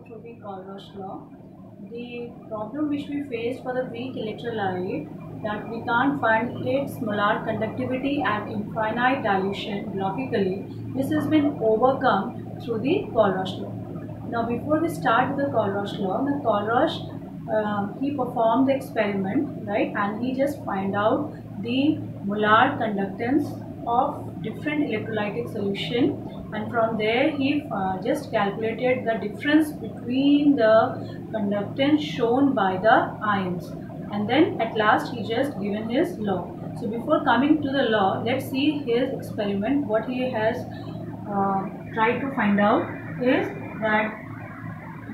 through the Colrosh law. The problem which we faced for the weak electrolyte, that we can't find its molar conductivity at infinite dilution graphically, this has been overcome through the Colrosh law. Now before we start with the Colrosh law, the Colrosh he performed the experiment, right, and he just find out the molar conductance of different electrolytic solution, and from there he just calculated the difference between the conductance shown by the ions, and then at last he just given his law. So before coming to the law, let's see his experiment. What he has tried to find out is that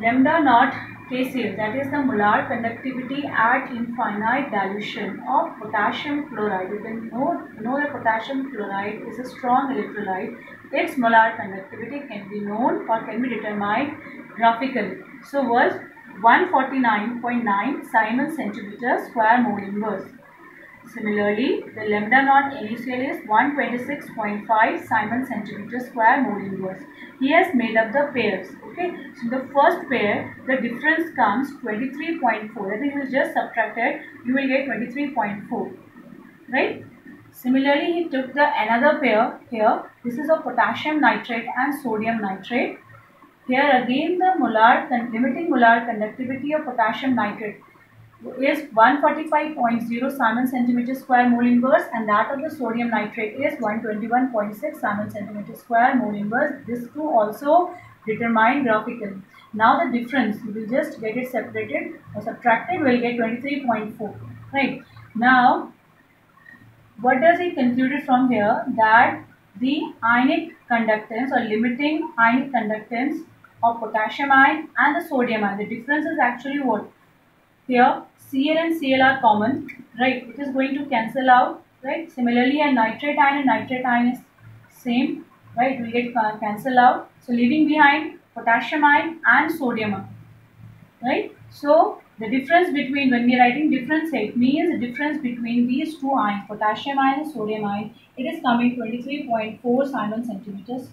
lambda naught KCl, that is the molar conductivity at infinite dilution of potassium chloride. You can know that potassium chloride is a strong electrolyte. Its molar conductivity can be known or can be determined graphically. So was 149.9 Simon centimeter square mole inverse. Similarly, the lambda naught NaCl is 126.5 Simon centimeter square mole inverse. He has made up the pairs. Okay, so the first pair, the difference comes 23.4. That is, you just subtracted, you will get 23.4. Right? Similarly, he took the another pair here. This is of potassium nitrate and sodium nitrate. Here again, the limiting molar conductivity of potassium nitrate is 145.0 Simon centimeter square mole inverse, and that of the sodium nitrate is 121.6 Simon centimeter square mole inverse. This two also determined graphically. Now the difference, we will just get it separated or subtracted, we will get 23.4. Right. Now, what does he concluded from here? That the ionic conductance or limiting ionic conductance of potassium ion and the sodium ion, the difference is actually what? Here Cl and Cl are common, right? It is going to cancel out, right? Similarly, a nitrate ion and nitrate ion is same, right? Will get cancel out. So leaving behind potassium ion and sodium ion, right? So the difference between, when we are writing difference, it means the difference between these two ions, potassium ion and sodium ion, it is coming 23.4 Simon centimeters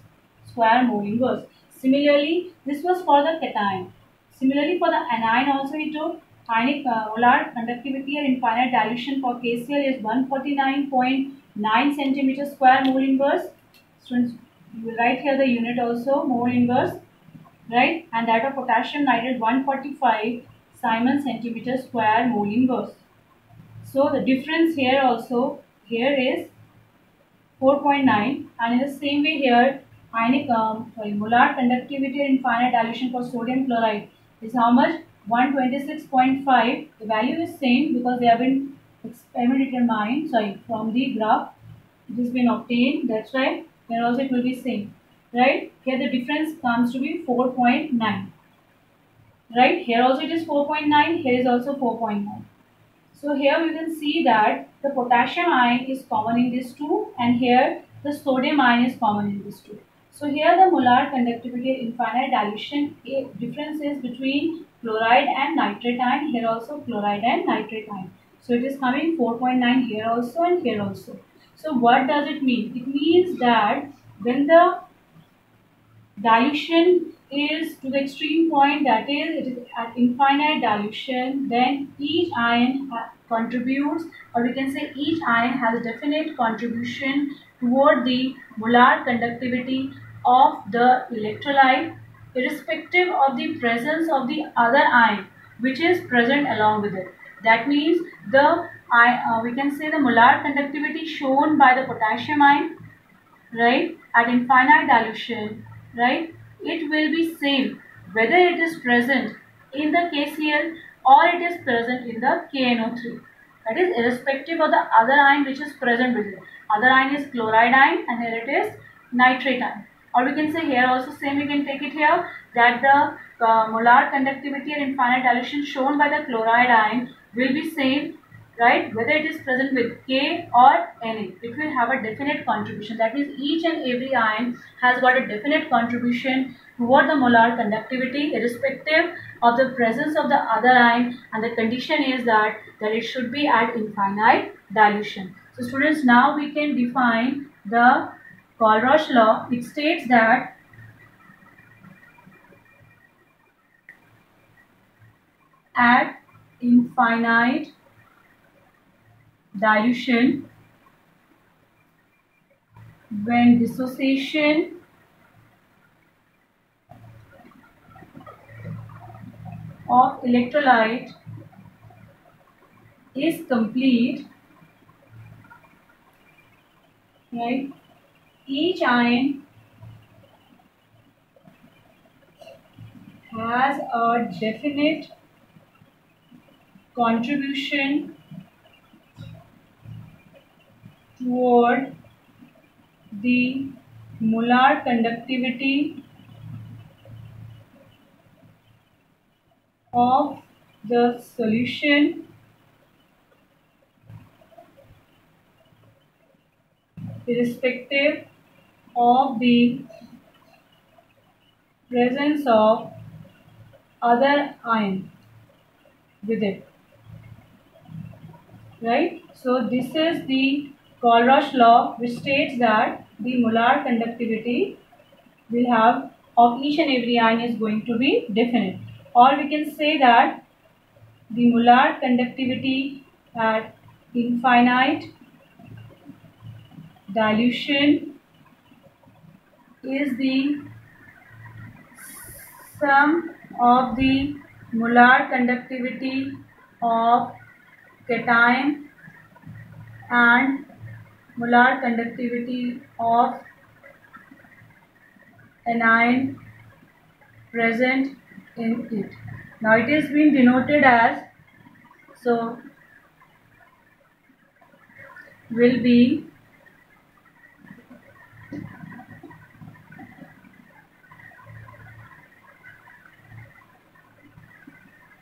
square mole inverse. Similarly, this was for the cation. Similarly, for the anion also he took ionic molar conductivity at infinite dilution for KCl is 149.9 centimeter square mole inverse. Students, you will write here the unit also, mole inverse, right? And that of potassium nitrate 145 Simon centimeter square mole inverse. So the difference here also, here is 4.9, and in the same way here ionic molar conductivity at infinite dilution for sodium chloride is how much? 126.5. The value is same because they have been experiment determined, from the graph it has been obtained. That's why here also it will be same, right? Here the difference comes to be 4.9, right? Here also it is 4.9, here is also 4.9. So here we can see that the potassium ion is common in these two, and here the sodium ion is common in these two. So here the molar conductivity at infinite dilution difference is between chloride and nitrate ion. Here also chloride and nitrate ion. So it is coming 4.9 here also and here also. So what does it mean? It means that when the dilution is to the extreme point, that is, it is at infinite dilution, then each ion contributes, or we can say each ion has a definite contribution toward the molar conductivity of the electrolyte, irrespective of the presence of the other ion which is present along with it. That means the we can say the molar conductivity shown by the potassium ion, right, at infinite dilution, right, it will be same whether it is present in the KCl or it is present in the KNO3. That is irrespective of the other ion which is present with it. Other ion is chloride ion and here it is nitrate ion. Or we can say here also same, we can take it here that the molar conductivity at infinite dilution shown by the chloride ion will be same, right, whether it is present with K or Na. It will have a definite contribution. That means each and every ion has got a definite contribution toward the molar conductivity irrespective of the presence of the other ion, and the condition is that it should be at infinite dilution. So students, now we can define the Colrosh law. It states that at infinite dilution, when dissociation of electrolyte is complete, right? Each ion has a definite contribution toward the molar conductivity of the solution irrespective of the presence of other ion with it, right? So this is the Colruyt law, which states that the molar conductivity will have of each and every ion is going to be definite, or we can say that the molar conductivity at infinite dilution is the sum of the molar conductivity of cation and molar conductivity of anion present in it. Now it is being denoted as, so will be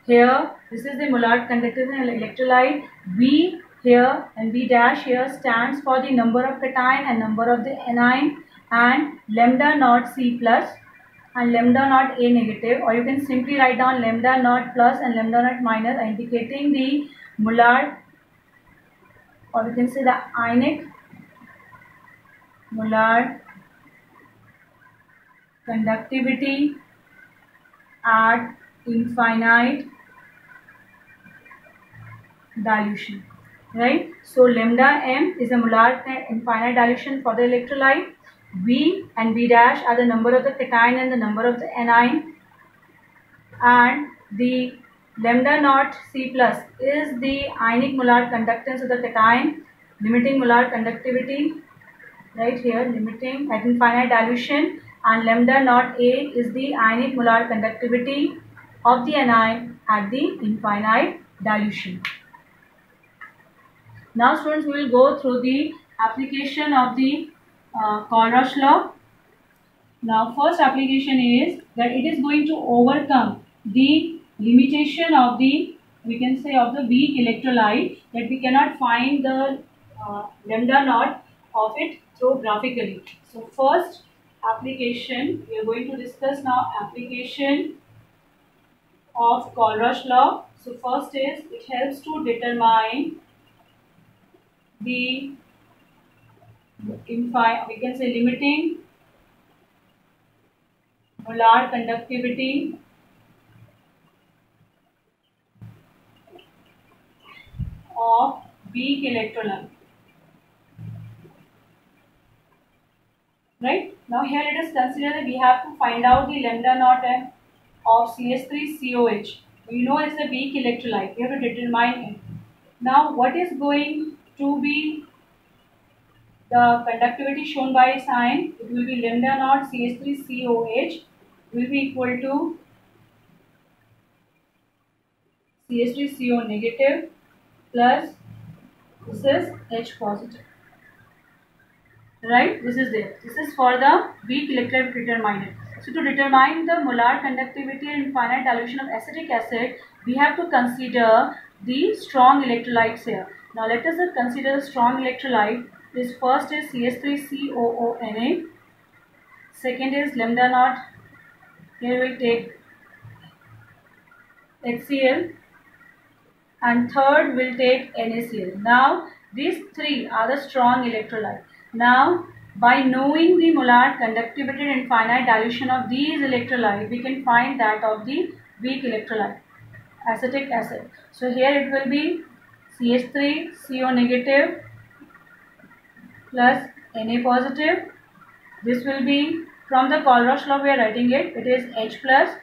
here, this is the molar conductivity of electrolyte. V here and V dash here stands for the number of cation and number of the anion, and lambda naught C plus and lambda naught A negative, or you can simply write down lambda naught plus and lambda naught minus, indicating the molar, or you can say the ionic molar conductivity at infinite dilution, right? So lambda m is a molar infinite dilution for the electrolyte. V and V dash are the number of the cation and the number of the anion, and the lambda naught C plus is the ionic molar conductance of the cation, limiting molar conductivity, right here, limiting at infinite dilution, and lambda naught A is the ionic molar conductivity of the anion at the infinite dilution. Now students, we will go through the application of the Colruyt law. Now first application is that it is going to overcome the limitation of the, we can say, of the weak electrolyte, that we cannot find the lambda naught of it through graphically. So first application, we are going to discuss now application of Colruyt law. So first is, it helps to determine the, we can say, limiting molar conductivity of weak electrolyte. Right? Now here let us consider that we have to find out the lambda naught m of CH3COH. We know it's a weak electrolyte. We have to determine it. Now what is going to be the conductivity shown by sign? It will be lambda naught CH3COH will be equal to CH3CO negative plus this is H positive. Right? This is there. This is for the weak electrolyte determinant. So to determine the molar conductivity and infinite dilution of acetic acid, we have to consider the strong electrolytes here. Now let us consider the strong electrolyte. This first is CH3COONA. Second is lambda naught. Here we will take HCl. And third will take NaCl. Now these three are the strong electrolytes. Now by knowing the molar conductivity and infinite dilution of these electrolytes, we can find that of the weak electrolyte. acetic acid. So here it will be CH3CO negative plus Na positive. This will be from the Colrosh law we are writing it. It is H plus.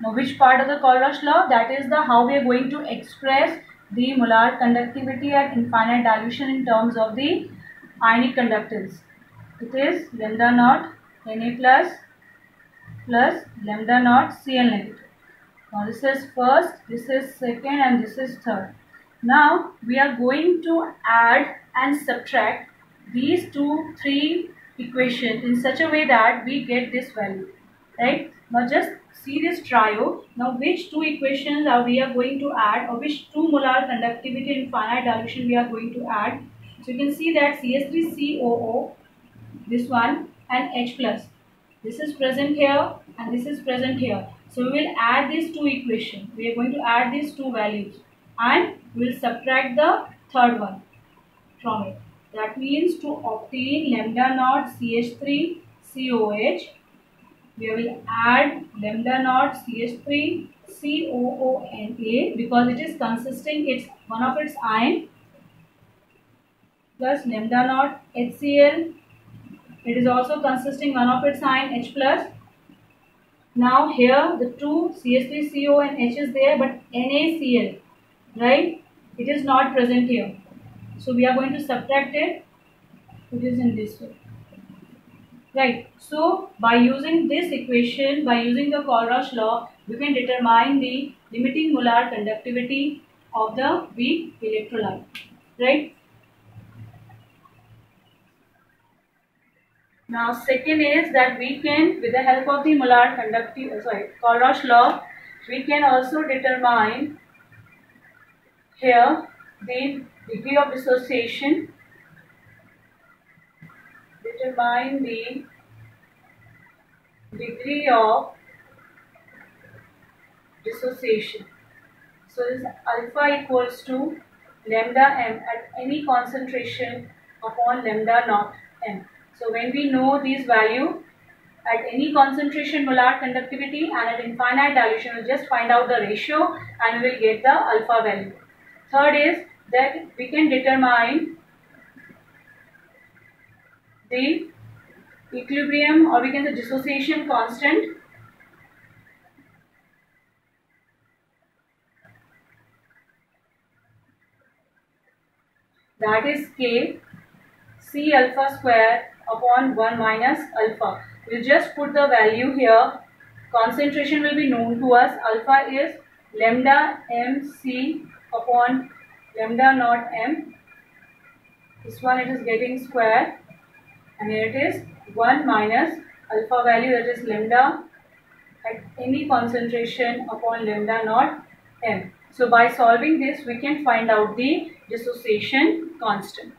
Now which part of the Colrosh law? That is the how we are going to express the molar conductivity at infinite dilution in terms of the ionic conductance. It is lambda naught Na plus lambda naught Cl negative. Now this is first, this is second, and this is third. Now we are going to add and subtract these three equations in such a way that we get this value, right? Now just see this trio. Now which two equations are we are going to add, or which two molar conductivity in finite dilution we are going to add? So you can see that CH3COO, this one, and H plus. This is present here and this is present here. So we will add these two equations. We are going to add these two values and we will subtract the third one from it. That means to obtain lambda naught CH3COH, we will add lambda naught CH3COONA because it is consisting, it's one of its ion, plus lambda naught HCl. It is also consisting one of its ion H plus. Now here the two CH3CO and H is there, but NaCl, right? It is not present here. So we are going to subtract it. It is in this way. Right. So by using this equation, by using the Colrosh law, we can determine the limiting molar conductivity of the weak electrolyte. Right. Now second is that we can, with the help of the Colrosh law, we can also determine here the degree of dissociation. Determine the degree of dissociation. So this alpha equals to lambda m at any concentration upon lambda naught m. So when we know these values at any concentration molar conductivity and at infinite dilution, we'll just find out the ratio and we will get the alpha value. Third is that we can determine the equilibrium, or we can say dissociation constant, that is K C alpha square upon 1 minus alpha. We'll just put the value here. Concentration will be known to us. Alpha is lambda mc upon lambda naught m. This one it is getting square, and here it is 1 minus alpha value, that is lambda at any concentration upon lambda naught m. So by solving this, we can find out the dissociation constant.